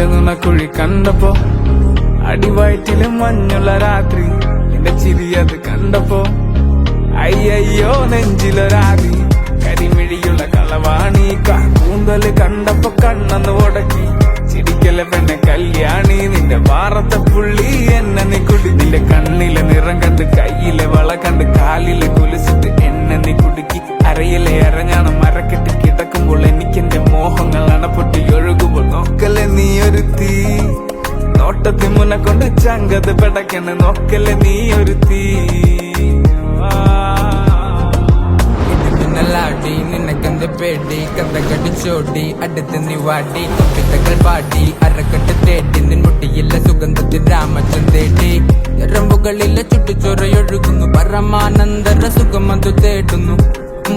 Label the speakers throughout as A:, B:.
A: നിന്റെ നുണക്കുഴി കണ്ടപ്പോ, അടിവയറ്റില് മഞ്ഞുള്ള രാത്രി നിന്റെ ചിരി അത് കണ്ടപ്പോ, അയ്യോ നെഞ്ചിലൊരാതി കരിമിഴിയുള്ള കളവാണി. കൂന്തല് കണ്ടപ്പോ കണ്ണന്ന് ഉടക്കി ചിരിക്കലെ പെണ്ണെ കല്യാണി. നിന്റെ വാറത്തെ പുള്ളി എന്നെ നീ കുടി. നിന്റെ കണ്ണിലെ നിറം കണ്ട് കയ്യിലെ വള കണ്ട് കാലിലെ കുലിച്ചിട്ട് എന്നെ നീ കുടുക്കി. അരയിലെ അരഞ്ഞാണ് മരക്കെട്ടി കിടക്കുമ്പോൾ എനിക്കെന്റെ മോഹങ്ങൾ അണപ്പൊട്ടി ഒഴുകുമ്പോൾ നോക്കല്ലേ നീ ഒരു തീ. നോട്ടത്തി മുന കൊണ്ട് ചങ്കത് പെടക്കണ് നോക്കല്ലേ നീ ഒരു തീ.
B: ലാടി നിനക്കെന്ത് പേടി കഥകടി ചോടി അടുത്ത് നീ വാടി കവിതകൾ പാടി അരക്കെട്ട് തേടി നിൻ മുട്ടിയില്ല സുഗന്ധത്തിൽ രാമച്ചൻ തേടി. ഞരമ്പുകളിലെ ചുട്ടുചൊറയൊഴുകുന്നു പരമാനന്ദര സുഖമതു തേടുന്നു.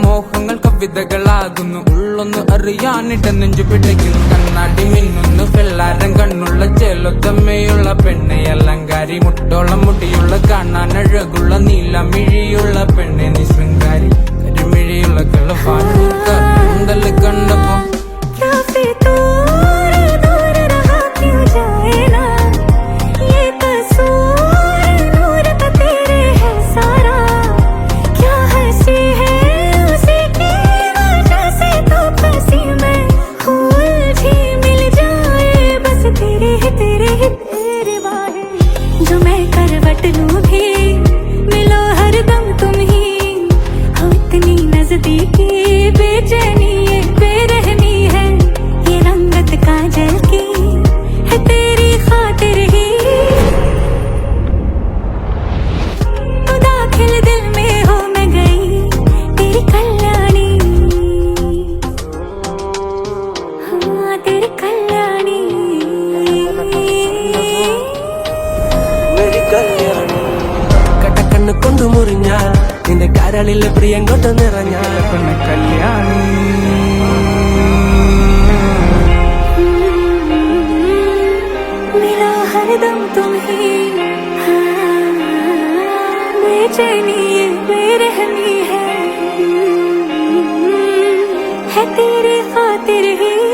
B: മോഹങ്ങൾ കവിതകളാകുന്നു ഉള്ളൊന്ന് അറിയാനിട നെഞ്ചു പിടിക്കുന്നു. കണ്ണാടി മിന്നുന്നു വെള്ളാരം കണ്ണുള്ള ചേലൊത്തമ്മയുള്ള പെണ്ണെ അലങ്കാരി. മുട്ടോളം മുടിയുള്ള കാണാനഴകുള്ള നീലമിഴിയുള്ള പെണ്ണെ നീ ശൃംഗാരി. കരിമിഴിയുള്ള കളവാണി കൂന്തല് കണ്ടപ്പോ
C: जो मैं करवट लूं भी मिलो हरदम तुम ही हो. इतनी नजदीकी बेचैनी ये बेरहमी है. ये रंगत काजल की है तेरी खातिर ही. तो दाखिल दिल में हो मैं गई तेरी कल्याणी. हाँ तेरी कल्याणी.
D: കടക്കണ്ണ് കൊണ്ടു മുറിഞ്ഞാൽ നിന്റെ കരളിലെ പ്രിയം കൊണ്ട് നിറഞ്ഞാൽ
A: പെണ്ണെ കല്യാണി.
C: मिलो हरदम तुम ही. बेचैनी ये बेरहमी है तेरी खातिर ही.